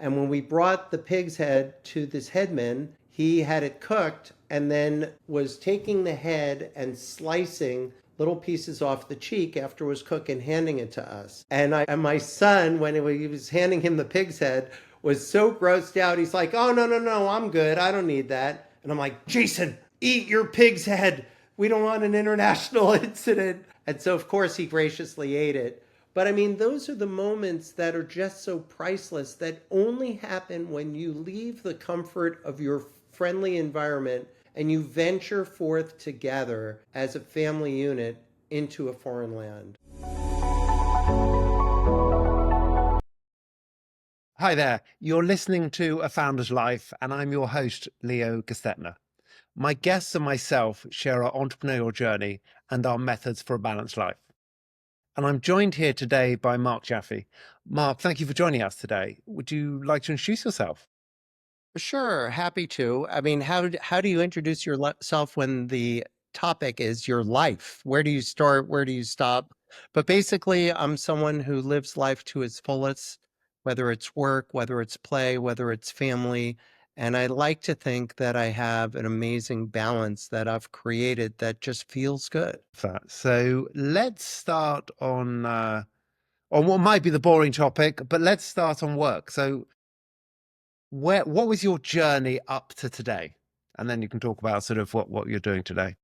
And when we brought the pig's head to this headman, he had it cooked and then was taking the head and slicing little pieces off the cheek after it was cooked and handing it to us. And my son, when he was handing him the pig's head, was so grossed out. He's like, "Oh, no, no, no, I'm good. I don't need that." And I'm like, "Jason, eat your pig's head. We don't want an international incident." And so, of course, he graciously ate it. But I mean, those are the moments that are just so priceless that only happen when you leave the comfort of your friendly environment and you venture forth together as a family unit into a foreign land. Hi there. You're listening to A Founder's Life, and I'm your host, Leo Gestetner. My guests and myself share our entrepreneurial journey and our methods for a balanced life. And I'm joined here today by Mark Jaffe. Mark, thank you for joining us today. Would you like to introduce yourself? Sure, happy to. I mean, how do you introduce yourself when the topic is your life? Where do you start? Where do you stop? But basically, I'm someone who lives life to its fullest, whether it's work, whether it's play, whether it's family. And I like to think that I have an amazing balance that I've created that just feels good. So let's start on what might be the boring topic, but let's start on work. So what was your journey up to today? And then you can talk about sort of what you're doing today.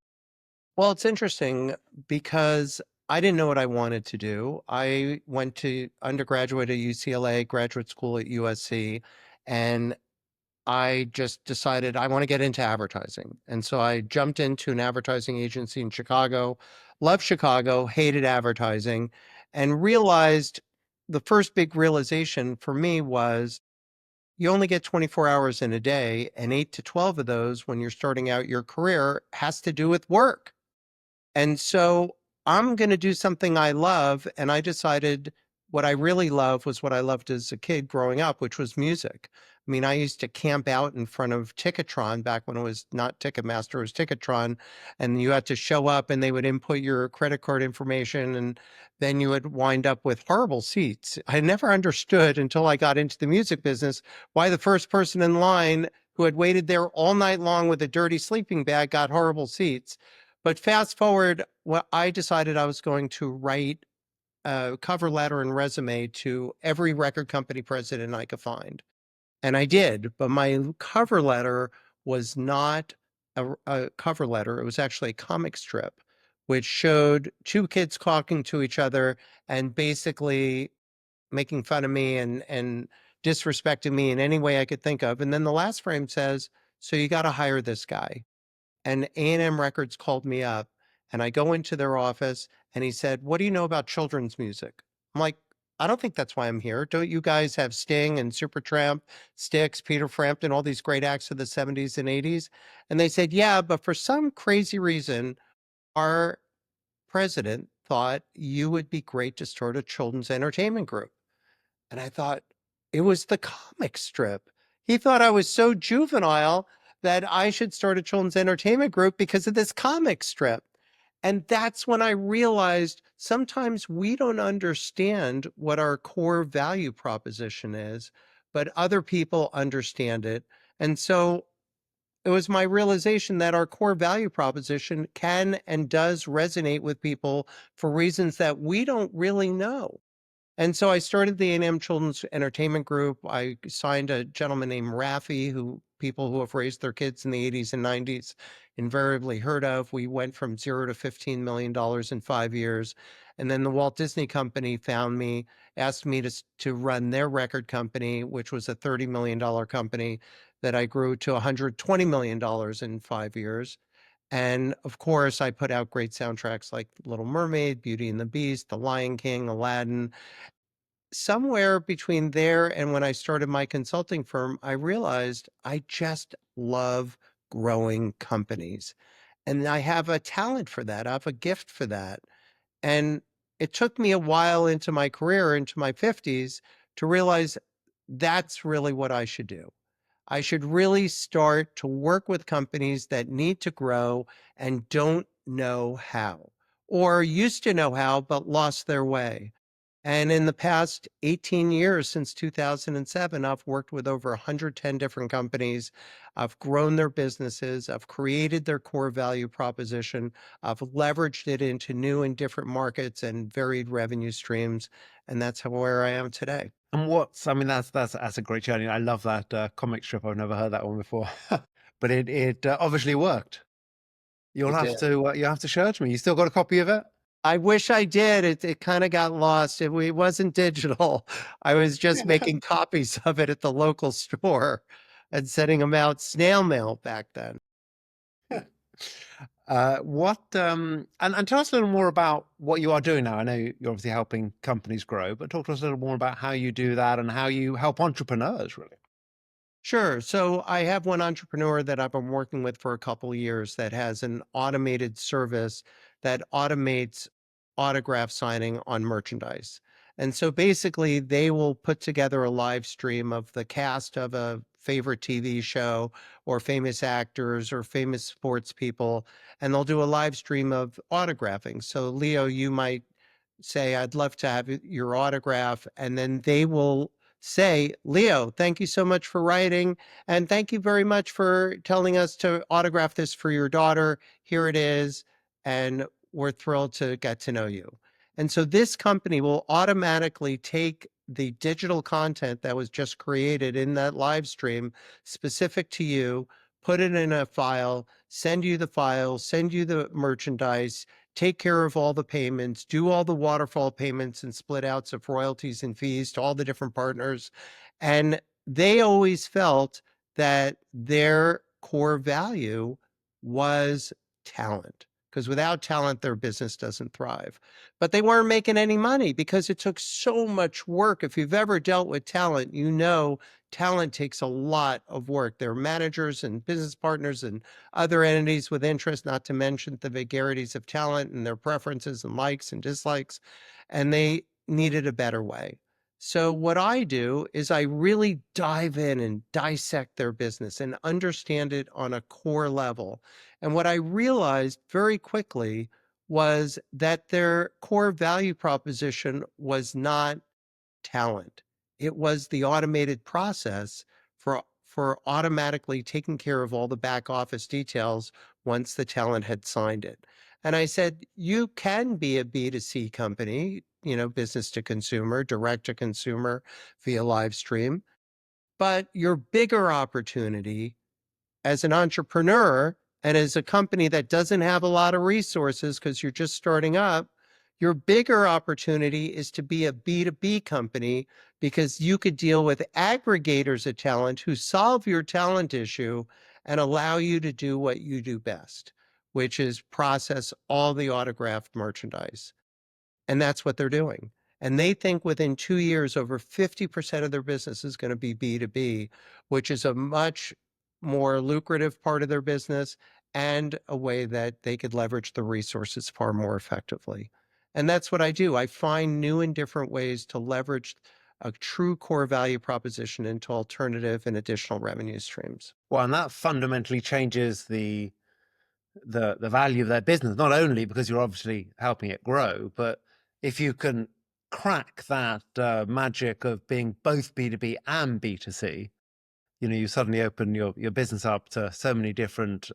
Well, it's interesting because I didn't know what I wanted to do. I went to undergraduate at UCLA, graduate school at USC, and I just decided I want to get into advertising. And so I jumped into an advertising agency in Chicago, loved Chicago, hated advertising, and realized the first big realization for me was you only get 24 hours in a day, and 8 to 12 of those when you're starting out your career has to do with work. And so I'm going to do something I love. And I decided what I really love was what I loved as a kid growing up, which was music. I mean, I used to camp out in front of Ticketron back when it was not Ticketmaster, it was Ticketron. And you had to show up and they would input your credit card information. And then you would wind up with horrible seats. I never understood until I got into the music business why the first person in line who had waited there all night long with a dirty sleeping bag got horrible seats. But fast forward, what I decided I was going to write a cover letter and resume to every record company president I could find. And I did, but my cover letter was not a cover letter. It was actually a comic strip, which showed two kids talking to each other and basically making fun of me and disrespecting me in any way I could think of. And then the last frame says, "So you got to hire this guy." And A&M Records called me up and I go into their office and he said, "What do you know about children's music?" I'm like, "I don't think that's why I'm here. Don't you guys have Sting and Supertramp, Styx, Peter Frampton, all these great acts of the 70s and 80s?" And they said, "Yeah, but for some crazy reason, our president thought you would be great to start a children's entertainment group." And I thought, it was the comic strip. He thought I was so juvenile that I should start a children's entertainment group because of this comic strip. And that's when I realized sometimes we don't understand what our core value proposition is, but other people understand it. And so it was my realization that our core value proposition can and does resonate with people for reasons that we don't really know. And so I started the A&M Children's Entertainment Group. I signed a gentleman named Raffi, who people who have raised their kids in the 80s and 90s invariably heard of. We went from 0 to $15 million in 5 years. And then the Walt Disney Company found me, asked me to run their record company, which was a $30 million company that I grew to $120 million in 5 years. And of course, I put out great soundtracks like Little Mermaid, Beauty and the Beast, The Lion King, Aladdin. Somewhere between there and when I started my consulting firm, I realized I just love growing companies. And I have a talent for that. I have a gift for that. And it took me a while into my career, into my 50s, to realize that's really what I should do. I should really start to work with companies that need to grow and don't know how, or used to know how, but lost their way. And in the past 18 years, since 2007, I've worked with over 110 different companies. I've grown their businesses. I've created their core value proposition. I've leveraged it into new and different markets and varied revenue streams. And that's where I am today. And I mean, that's a great journey. I love that comic strip. I've never heard that one before, but it obviously worked. It did. You have to show it to me. You still got a copy of it? I wish I did. It kind of got lost. It wasn't digital. I was just making copies of it at the local store and sending them out snail mail back then. And tell us a little more about what you are doing now. I know you're obviously helping companies grow, but talk to us a little more about how you do that and how you help entrepreneurs, really. Sure. So I have one entrepreneur that I've been working with for a couple of years that has an automated service that automates autograph signing on merchandise. And so basically, they will put together a live stream of the cast of a favorite TV show or famous actors or famous sports people, and they'll do a live stream of autographing. So, Leo, you might say, I'd love to have your autograph. And then they will say, Leo, thank you so much for writing. And thank you very much for telling us to autograph this for your daughter. Here it is. And we're thrilled to get to know you. And so this company will automatically take the digital content that was just created in that live stream specific to you, put it in a file, send you the file, send you the merchandise, take care of all the payments, do all the waterfall payments and split outs of royalties and fees to all the different partners. And they always felt that their core value was talent, because without talent, their business doesn't thrive. But they weren't making any money because it took so much work. If you've ever dealt with talent, you know talent takes a lot of work. There are managers and business partners and other entities with interest, not to mention the vagaries of talent and their preferences and likes and dislikes, and they needed a better way. So what I do is I really dive in and dissect their business and understand it on a core level. And what I realized very quickly was that their core value proposition was not talent. It was the automated process for automatically taking care of all the back office details once the talent had signed it. And I said, you can be a B2C company, business to consumer, direct to consumer via live stream, but your bigger opportunity as an entrepreneur and as a company that doesn't have a lot of resources because you're just starting up, your bigger opportunity is to be a B2B company because you could deal with aggregators of talent who solve your talent issue and allow you to do what you do best, which is process all the autographed merchandise. And that's what they're doing. And they think within 2 years, over 50% of their business is going to be B2B, which is a much more lucrative part of their business and a way that they could leverage the resources far more effectively. And that's what I do. I find new and different ways to leverage a true core value proposition into alternative and additional revenue streams. Well, and that fundamentally changes the value of their business, not only because you're obviously helping it grow, but if you can crack that magic of being both B2B and B2C, you suddenly open your business up to so many different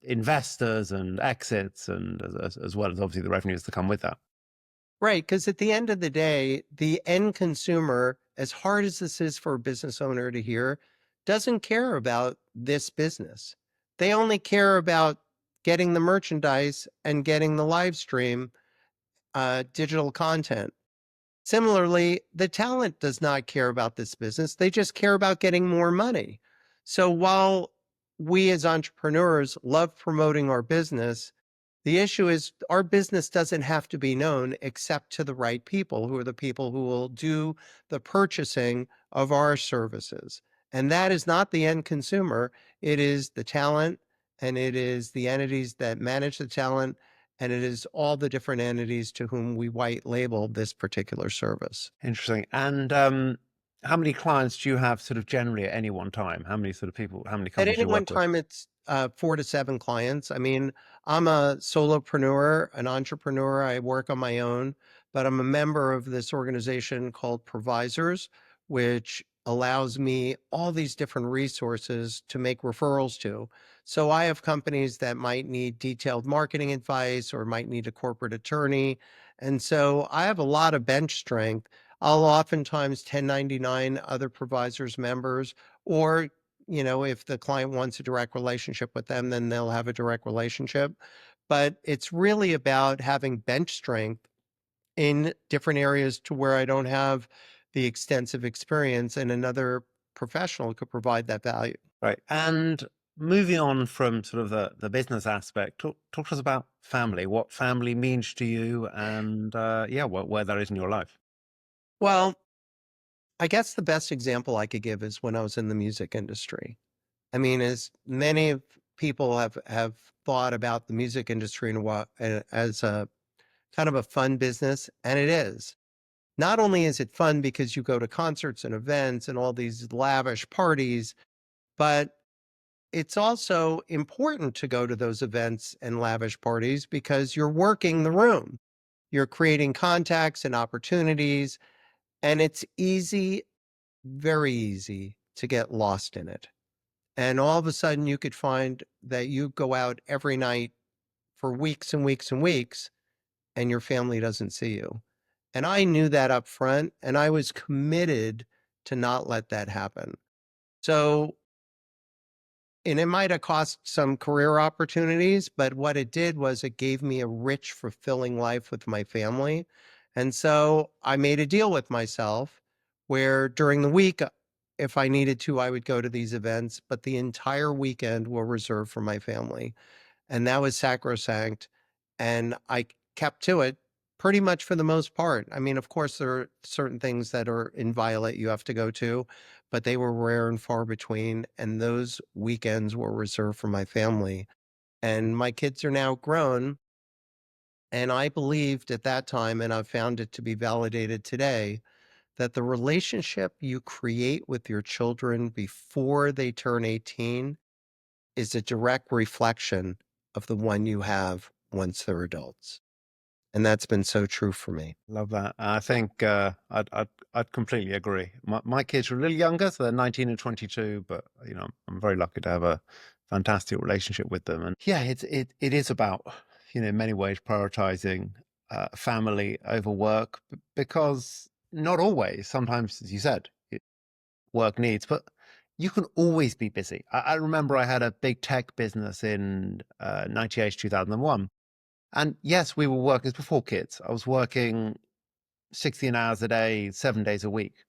investors and exits, and as well as obviously the revenues that come with that. Right, because at the end of the day, the end consumer, as hard as this is for a business owner to hear, doesn't care about this business. They only care about getting the merchandise and getting the live stream digital content. Similarly, the talent does not care about this business. They just care about getting more money. So while we as entrepreneurs love promoting our business, the issue is our business doesn't have to be known except to the right people, who are the people who will do the purchasing of our services. And that is not the end consumer. It is the talent, and it is the entities that manage the talent, and it is all the different entities to whom we white label this particular service. Interesting. And how many clients do you have sort of generally at any one time? How many sort of people, how many At companies any do you one work with? time, it's 4 to 7 clients. I mean, I'm a solopreneur, an entrepreneur. I work on my own, but I'm a member of this organization called Provisors, which allows me all these different resources to make referrals to. So I have companies that might need detailed marketing advice or might need a corporate attorney. And so I have a lot of bench strength. I'll oftentimes 1099 other provisors members, or if the client wants a direct relationship with them, then they'll have a direct relationship. But it's really about having bench strength in different areas to where I don't have the extensive experience and another professional could provide that value. Right. And moving on from sort of the business aspect, talk to us about family, what family means to you and yeah, where that is in your life. Well, I guess the best example I could give is when I was in the music industry. I mean, as many of people have thought about the music industry and what as a kind of a fun business, and it is. Not only is it fun because you go to concerts and events and all these lavish parties, but it's also important to go to those events and lavish parties because you're working the room. You're creating contacts and opportunities, and it's easy, very easy to get lost in it. And all of a sudden, you could find that you go out every night for weeks and weeks and weeks, and your family doesn't see you. And I knew that up front, and I was committed to not let that happen. So, and it might have cost some career opportunities, but what it did was it gave me a rich, fulfilling life with my family. And so I made a deal with myself where during the week, if I needed to, I would go to these events, but the entire weekend were reserved for my family. And that was sacrosanct, and I kept to it pretty much for the most part. I mean, of course, there are certain things that are inviolate you have to go to, but they were rare and far between, and those weekends were reserved for my family. And my kids are now grown, and I believed at that time, and I've found it to be validated today, that the relationship you create with your children before they turn 18 is a direct reflection of the one you have once they're adults. And that's been so true for me. Love that. I think I'd completely agree. My kids are a little younger, so they're 19 and 22, but I'm very lucky to have a fantastic relationship with them. And yeah, it is about in many ways prioritizing family over work because not always. Sometimes, as you said, work needs, but you can always be busy. I remember I had a big tech business in 98, 2001. And yes, we were workers before kids. I was working 16 hours a day, 7 days a week.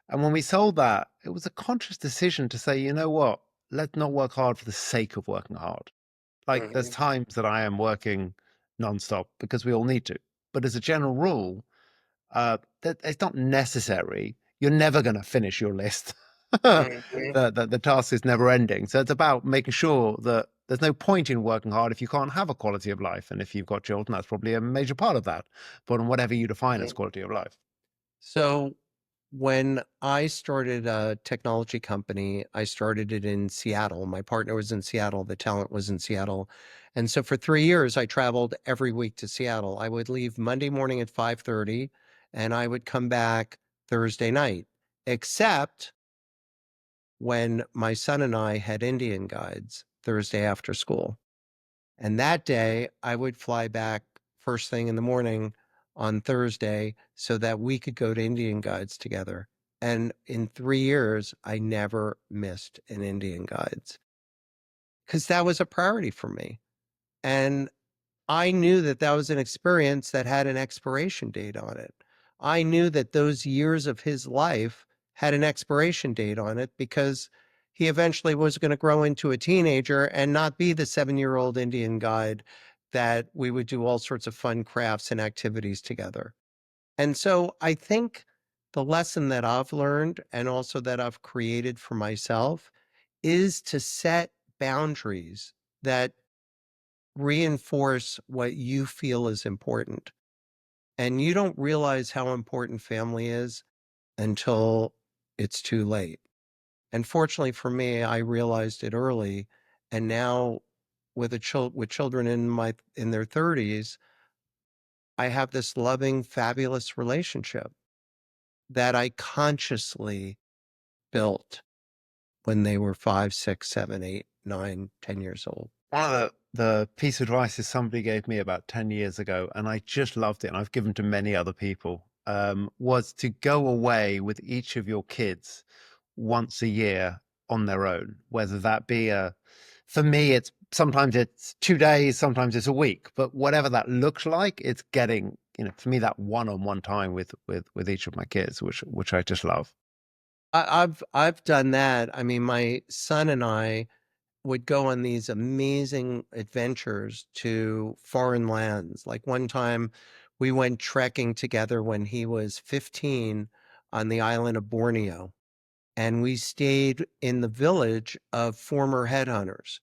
And when we sold that, it was a conscious decision to say, you know what? Let's not work hard for the sake of working hard. Like there's Mhm, times that I am working nonstop because we all need to. But as a general rule, that it's not necessary. You're never going to finish your list. mhm, The task is never ending. So it's about making sure that there's no point in working hard if you can't have a quality of life. And if you've got children, that's probably a major part of that. But on whatever you define as mhm. quality of life. So when I started a technology company, I started it in Seattle. My partner was in Seattle, the talent was in Seattle. And so for 3 years, I traveled every week to Seattle. I would leave Monday morning at 5:30 and I would come back Thursday night, except when my son and I had Indian guides Thursday after school. And that day, I would fly back first thing in the morning on Thursday so that we could go to Indian guides together. And in 3 years, I never missed an Indian guides because that was a priority for me. And I knew that that was an experience that had an expiration date on it. I knew that those years of his life had an expiration date on it because he eventually was going to grow into a teenager and not be the 7-year-old Indian guide that we would do all sorts of fun crafts and activities together. And so I think the lesson that I've learned and also that I've created for myself is to set boundaries that reinforce what you feel is important. And you don't realize how important family is until it's too late. And fortunately for me, I realized it early. And now with with children in their 30s, I have this loving, fabulous relationship that I consciously built when they were 5, 6, 7, 8, 9, 10 years old. One of the piece of advice is somebody gave me about 10 years ago, and I just loved it, and I've given to many other people, was to go away with each of your kids once a year on their own, whether that be for me, it's sometimes it's 2 days, sometimes it's a week, but whatever that looks like, it's getting, for me, that one-on-one time with each of my kids, which I just love. I've done that. I mean, my son and I would go on these amazing adventures to foreign lands. Like one time we went trekking together when he was 15 on the island of Borneo, and we stayed in the village of former headhunters.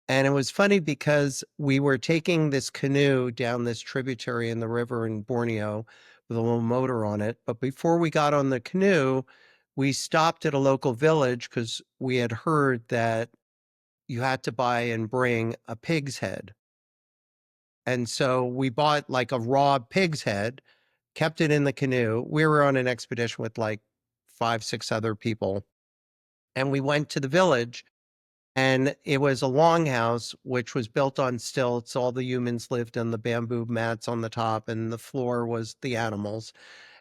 And it was funny because we were taking this canoe down this tributary in the river in Borneo with a little motor on it. But before we got on the canoe, we stopped at a local village because we had heard that you had to buy and bring a pig's head. And so we bought like a raw pig's head, kept it in the canoe. We were on an expedition with like 5, 6 other people. And we went to the village, and it was a longhouse which was built on stilts. All the humans lived on the bamboo mats on the top, and the floor was the animals.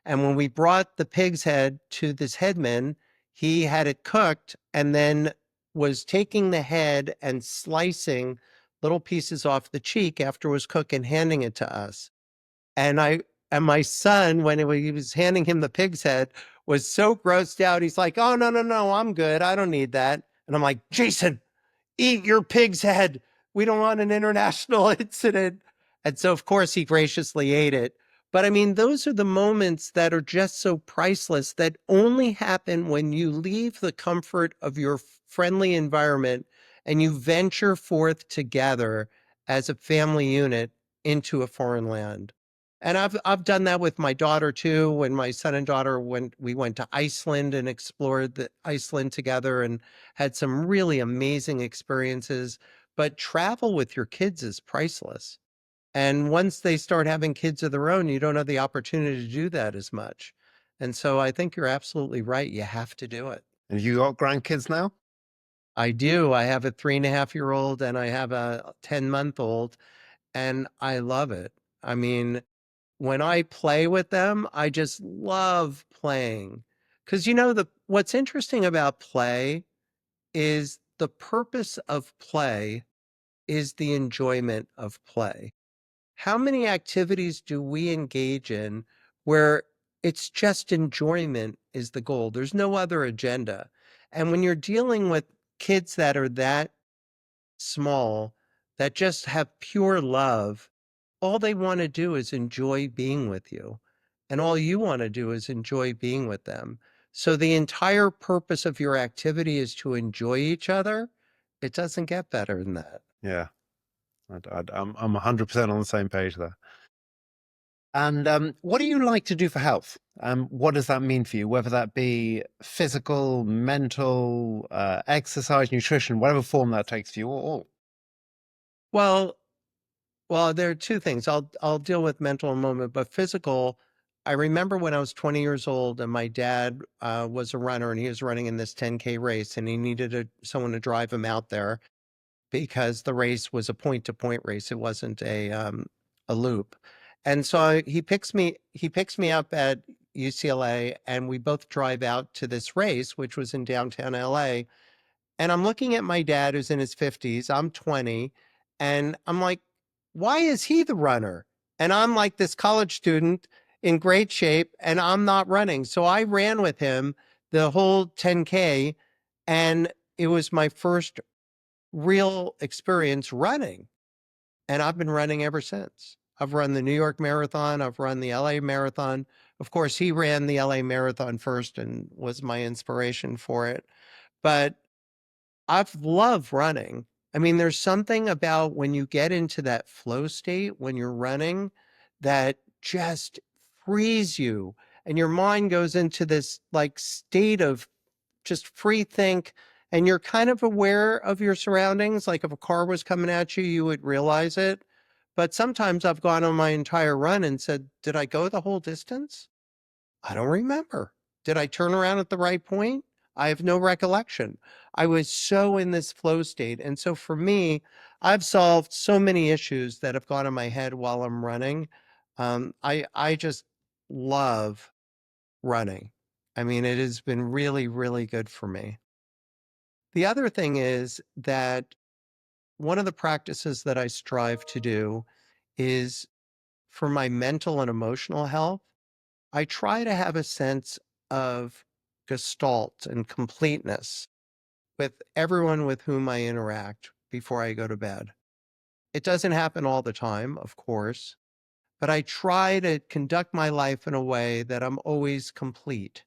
And when we brought the pig's head to this headman, he had it cooked and then was taking the head and slicing little pieces off the cheek after it was cooked and handing it to us. And my son, when he was handing him the pig's head, was so grossed out. He's like, "Oh, no, no, no, I'm good. I don't need that." And I'm like, "Jason, eat your pig's head. We don't want an international incident." And so, of course, he graciously ate it. But I mean, those are the moments that are just so priceless that only happen when you leave the comfort of your friendly environment and you venture forth together as a family unit into a foreign land. And I've done that with my daughter too. When my son and daughter we went to Iceland and explored Iceland together and had some really amazing experiences. But travel with your kids is priceless. And once they start having kids of their own, you don't have the opportunity to do that as much. And so I think you're absolutely right. You have to do it. And you got grandkids now? I do. I have a 3.5-year-old and I have a 10-month-old, and I love it. I mean, when I play with them, I just love playing. Because what's interesting about play is the purpose of play is the enjoyment of play. How many activities do we engage in where it's just enjoyment is the goal? There's no other agenda. And when you're dealing with kids that are that small, that just have pure love, all they want to do is enjoy being with you. And all you want to do is enjoy being with them. So the entire purpose of your activity is to enjoy each other. It doesn't get better than that. Yeah, I'm 100% on the same page there. And what do you like to do for health? What does that mean for you? Whether that be physical, mental, exercise, nutrition, whatever form that takes for you, or all. Well, well, there are two things. I'll deal with mental in a moment, but physical. I remember when I was 20 years old and my dad was a runner and he was running in this 10K race and he needed someone to drive him out there because the race was a point-to-point race. It wasn't a loop. And so he picks me up at UCLA and we both drive out to this race, which was in downtown LA. And I'm looking at my dad who's in his 50s. I'm 20. And I'm like, why is he the runner? And I'm like this college student in great shape and I'm not running. So I ran with him the whole 10K. And it was my first real experience running. And I've been running ever since. I've run the New York Marathon. I've run the LA Marathon. Of course, he ran the LA Marathon first and was my inspiration for it. But I've loved running. I mean, there's something about when you get into that flow state when you're running that just frees you and your mind goes into this like state of just free think, and you're kind of aware of your surroundings. Like if a car was coming at you, you would realize it. But sometimes I've gone on my entire run and said, did I go the whole distance? I don't remember. Did I turn around at the right point? I have no recollection. I was so in this flow state. And so for me, I've solved so many issues that have gone in my head while I'm running. I just love running. I mean, it has been really, really good for me. The other thing is that one of the practices that I strive to do is for my mental and emotional health. I try to have a sense of gestalt and completeness with everyone with whom I interact before I go to bed. It doesn't happen all the time, of course, but I try to conduct my life in a way that I'm always complete,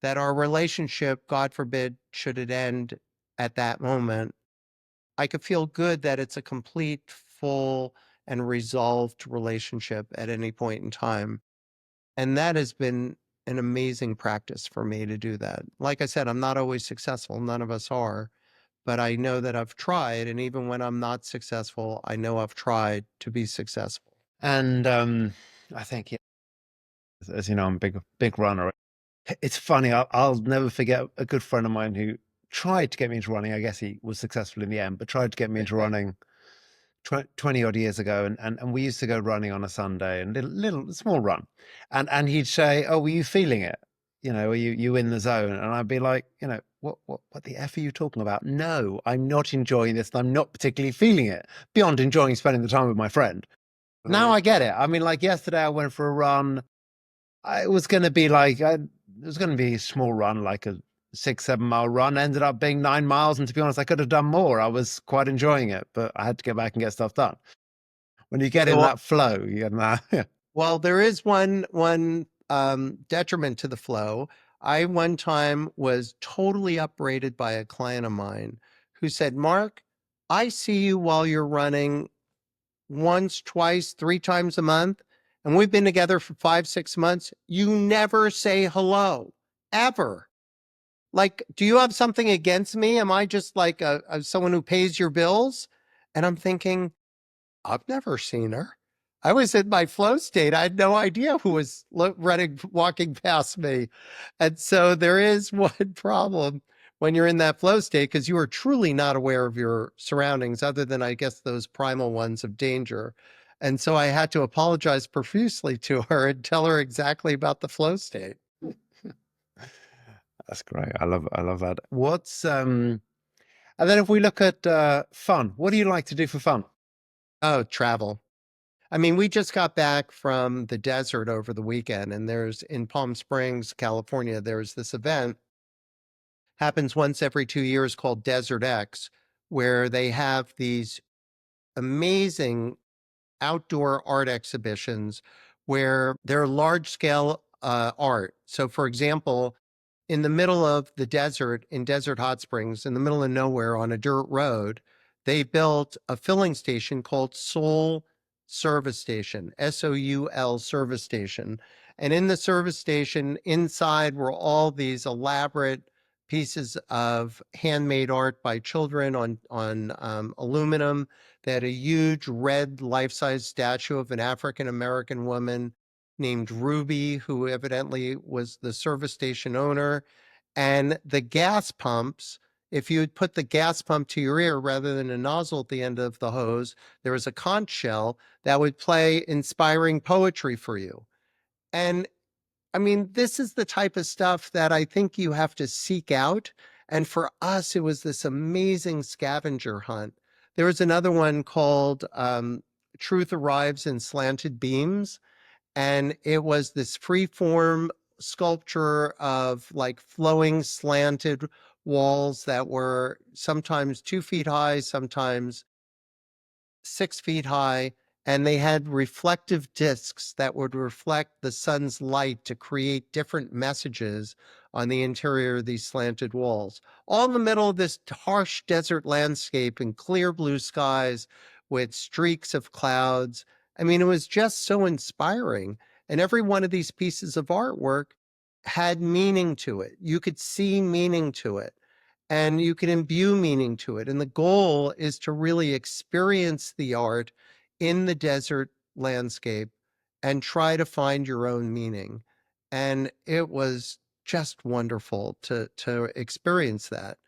that our relationship, God forbid, should it end at that moment, I could feel good that it's a complete, full, and resolved relationship at any point in time. And that has been an amazing practice for me to do that. Like I said, I'm not always successful. None of us are, but I know that I've tried. And even when I'm not successful, I know I've tried to be successful. And I think, yeah, as you know, I'm a big runner. It's funny. I'll never forget a good friend of mine who tried to get me into running. I guess he was successful in the end, but tried to get me into running 20 odd years ago. And we used to go running on a Sunday and little small run. And he'd say, "Oh, were you feeling it? You know, are you in the zone?" And I'd be like, what the F are you talking about? No, I'm not enjoying this. And I'm not particularly feeling it beyond enjoying spending the time with my friend. Now Right. I get it. I mean, like yesterday I went for a run. It was going to be like, it was going to be a small run, like a 6, 7 mile run. Ended up being 9 miles. And to be honest, I could have done more. I was quite enjoying it, but I had to get back and get stuff done. When you get in So, that flow, well, there is one detriment to the flow. I one time was totally upbraided by a client of mine who said, Mark, I see you while you're running once, twice, 3 times a month, and we've been together for 5, 6 months. You never say hello, ever. Like, do you have something against me? Am I just like someone who pays your bills? And I'm thinking, I've never seen her. I was in my flow state. I had no idea who was running, walking past me. And so there is one problem when you're in that flow state because you are truly not aware of your surroundings, other than, I guess, those primal ones of danger. And so I had to apologize profusely to her and tell her exactly about the flow state. that's great. I love that. And then if we look at fun, what do you like to do for fun? Oh, travel. I mean, we just got back from the desert over the weekend, and there's in Palm Springs, California, there's this event happens once every 2 years called Desert X, where they have these amazing outdoor art exhibitions where they're large scale art. So, for example, in the middle of the desert in Desert Hot Springs, in the middle of nowhere on a dirt road, they built a filling station called Soul Service Station, SOUL Service Station. And in the service station, inside were all these elaborate pieces of handmade art by children on aluminum. They had a huge red life-size statue of an African American woman named Ruby, who evidently was the service station owner. And the gas pumps, if you would put the gas pump to your ear rather than a nozzle at the end of the hose, there was a conch shell that would play inspiring poetry for you. And I mean, this is the type of stuff that I think you have to seek out. And for us, it was this amazing scavenger hunt. There was another one called Truth Arrives in Slanted Beams, and it was this free form sculpture of like flowing slanted walls that were sometimes 2 feet high, sometimes 6 feet high, and they had reflective discs that would reflect the sun's light to create different messages on the interior of these slanted walls. All in the middle of this harsh desert landscape and clear blue skies with streaks of clouds. I mean, it was just so inspiring. And every one of these pieces of artwork had meaning to it. You could see meaning to it and you can imbue meaning to it. And the goal is to really experience the art in the desert landscape and try to find your own meaning. And it was just wonderful to experience that.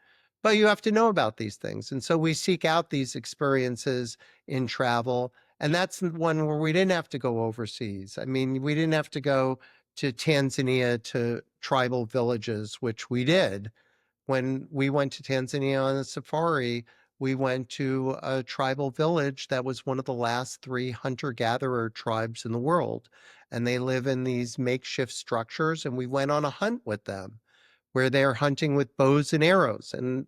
But you have to know about these things. And so we seek out these experiences in travel. And that's the one where we didn't have to go overseas. I mean, we didn't have to go to Tanzania to tribal villages, which we did. When we went to Tanzania on a safari, we went to a tribal village that was one of the last three hunter-gatherer tribes in the world. And they live in these makeshift structures. And we went on a hunt with them where they're hunting with bows and arrows. And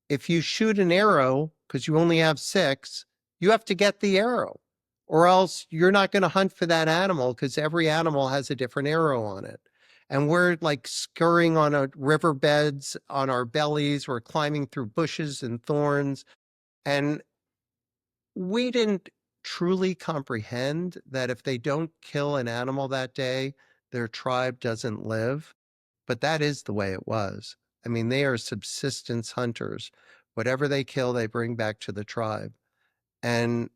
if you shoot an arrow, because you only have six, you have to get the arrow, or else you're not going to hunt for that animal because every animal has a different arrow on it. And we're like scurrying on a riverbeds on our bellies. We're climbing through bushes and thorns. And we didn't truly comprehend that if they don't kill an animal that day, their tribe doesn't live. But that is the way it was. I mean, they are subsistence hunters. Whatever they kill, they bring back to the tribe. And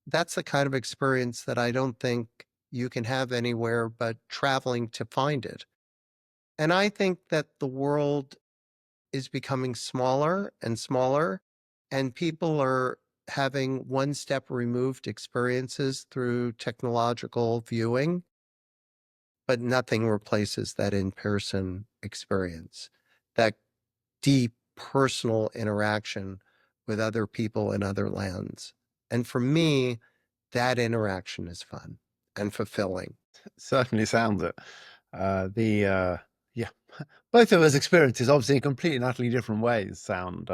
that's the kind of experience that I don't think you can have anywhere but traveling to find it. And I think that the world is becoming smaller and smaller, and people are having one step removed experiences through technological viewing, but nothing replaces that in-person experience, that deep personal interaction with other people in other lands. And for me, that interaction is fun and fulfilling. Certainly sounds it. Yeah, both of those experiences, obviously in completely and utterly different ways, sound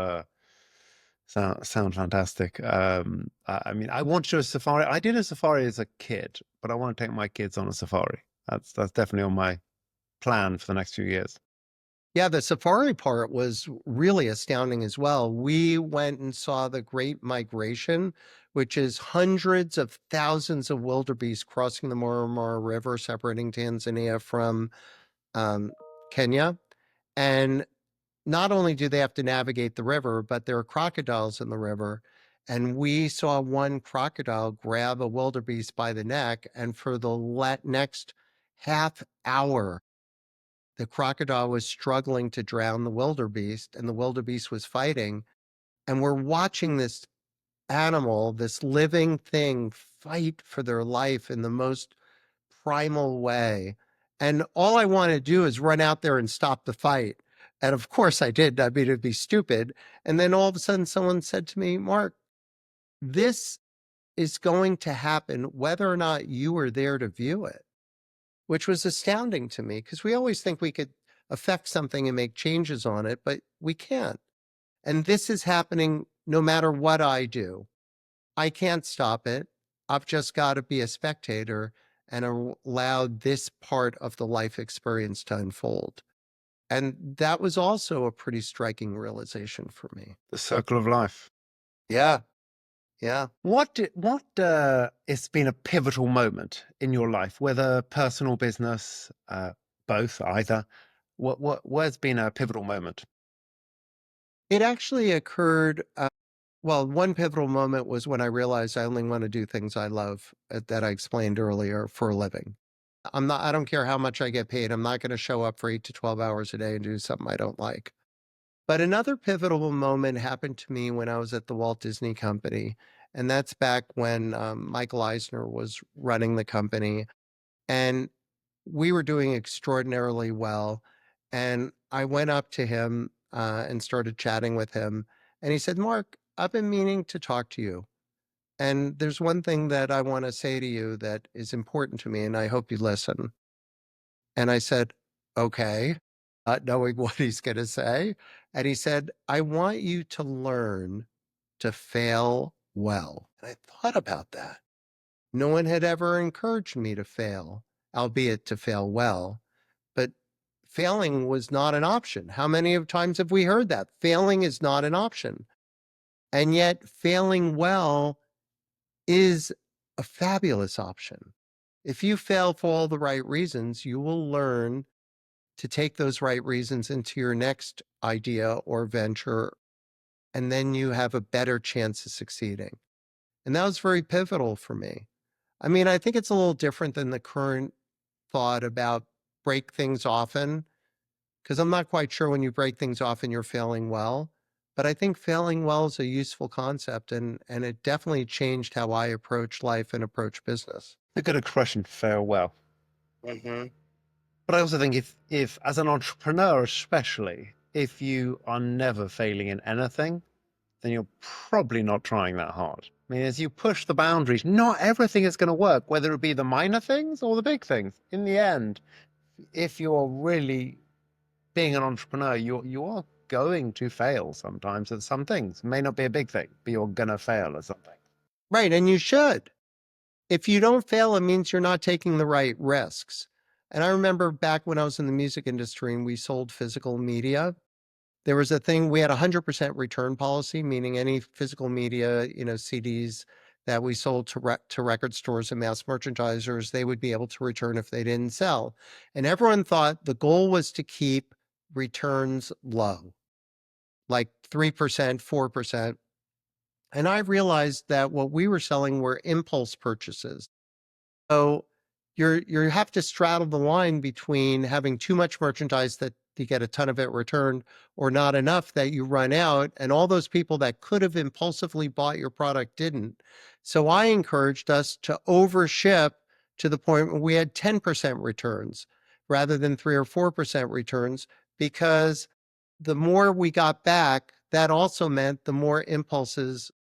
fantastic. I mean, I want to do a safari. I did a safari as a kid, but I want to take my kids on a safari. That's definitely on my plan for the next few years. Yeah, the safari part was really astounding as well. We went and saw the Great Migration, which is hundreds of thousands of wildebeest crossing the Mara River, separating Tanzania from um, Kenya. And not only do they have to navigate the river, but there are crocodiles in the river. And we saw one crocodile grab a wildebeest by the neck, and for the next half hour, the crocodile was struggling to drown the wildebeest, and the wildebeest was fighting. And we're watching this animal, this living thing, fight for their life in the most primal way. And all I want to do is run out there and stop the fight. And of course I did. I mean, it'd be stupid. And then all of a sudden someone said to me, Mark, this is going to happen whether or not you were there to view it, which was astounding to me because we always think we could affect something and make changes on it, but we can't. And this is happening no matter what I do. I can't stop it. I've just got to be a spectator and allow this part of the life experience to unfold. And that was also a pretty striking realization for me. The circle of life. Yeah. Yeah. What has been a pivotal moment in your life, whether personal, business, both, either? Where's been a pivotal moment? It actually occurred. Well, one pivotal moment was when I realized I only want to do things I love that I explained earlier for a living. I don't care how much I get paid. I'm not going to show up for 8 to 12 hours a day and do something I don't like. But another pivotal moment happened to me when I was at the Walt Disney Company. And that's back when Michael Eisner was running the company. And we were doing extraordinarily well. And I went up to him and started chatting with him. And he said, Mark, I've been meaning to talk to you. And there's one thing that I want to say to you that is important to me, and I hope you listen. And I said, okay, not knowing what he's going to say. And he said, I want you to learn to fail well. And I thought about that. No one had ever encouraged me to fail, albeit to fail well. But failing was not an option. How many of times have we heard that? Failing is not an option. And yet, failing well is a fabulous option. If you fail for all the right reasons, you will learn to take those right reasons into your next idea or venture, and then you have a better chance of succeeding. And that was very pivotal for me. I mean, I think it's a little different than the current thought about break things often, because I'm not quite sure when you break things often you're failing well. But I think failing well is a useful concept, and it definitely changed how I approach life and approach business. A good expression, fail well. Hmm. But I also think if as an entrepreneur, especially, if you are never failing in anything, then you're probably not trying that hard. I mean, as you push the boundaries, not everything is going to work, whether it be the minor things or the big things. In the end, if you're really being an entrepreneur, you are going to fail sometimes at some things. It may not be a big thing, but you're gonna fail at something. Right. And you should. If you don't fail, it means you're not taking the right risks. And I remember back when I was in the music industry and we sold physical media, there was a thing, we had a 100% return policy, meaning any physical media, CDs that we sold to record stores and mass merchandisers, they would be able to return if they didn't sell. And everyone thought the goal was to keep returns low, like 3%, 4%. And I realized that what we were selling were impulse purchases. So you have to straddle the line between having too much merchandise that you get a ton of it returned, or not enough that you run out, and all those people that could have impulsively bought your product didn't. So I encouraged us to overship to the point where we had 10% returns rather than 3 or 4% returns, because the more we got back, that also meant the more impulses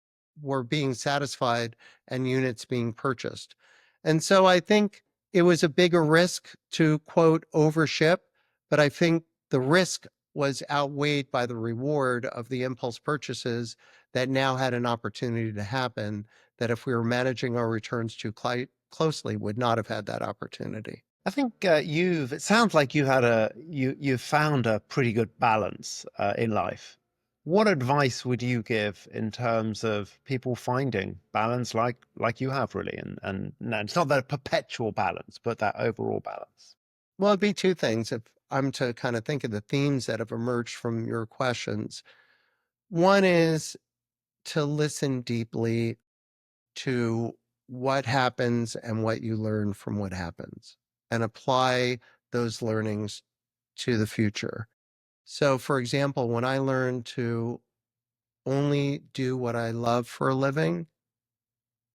were being satisfied and units being purchased. And so I think it was a bigger risk to quote overship, but I think the risk was outweighed by the reward of the impulse purchases that now had an opportunity to happen, that if we were managing our returns too closely would not have had that opportunity. I think it sounds like you've found a pretty good balance in life. What advice would you give in terms of people finding balance like you have really? And no, it's not that perpetual balance, but that overall balance. Well, it'd be two things if I'm to kind of think of the themes that have emerged from your questions. One is to listen deeply to what happens and what you learn from what happens, and apply those learnings to the future. So, for example, when I learned to only do what I love for a living,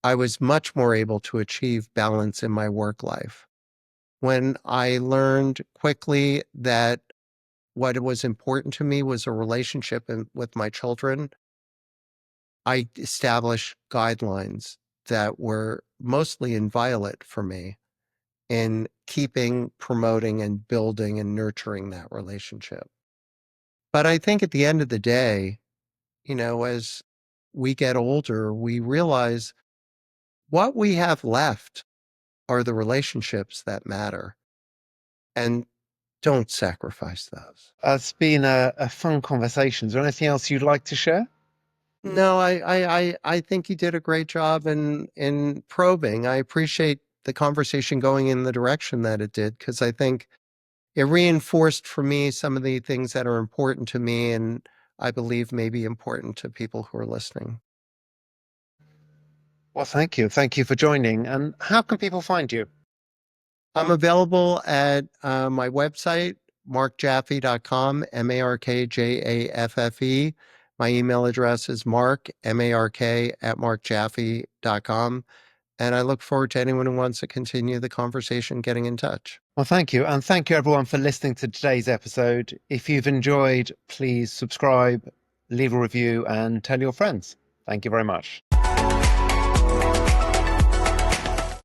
I was much more able to achieve balance in my work life. When I learned quickly that what was important to me was a relationship with my children, I established guidelines that were mostly inviolate for me in keeping, promoting, and building and nurturing that relationship. But I think at the end of the day, as we get older, we realize what we have left are the relationships that matter, and don't sacrifice those. It's been a fun conversation. Is there anything else you'd like to share? No, I think you did a great job in probing. I appreciate the conversation going in the direction that it did, because I think it reinforced for me some of the things that are important to me, and I believe may be important to people who are listening. Well, thank you. Thank you for joining. And how can people find you? I'm available at my website, markjaffe.com, MarkJaffe. My email address is mark@markjaffe.com. And I look forward to anyone who wants to continue the conversation getting in touch. Well, thank you. And thank you, everyone, for listening to today's episode. If you've enjoyed, please subscribe, leave a review, and tell your friends. Thank you very much.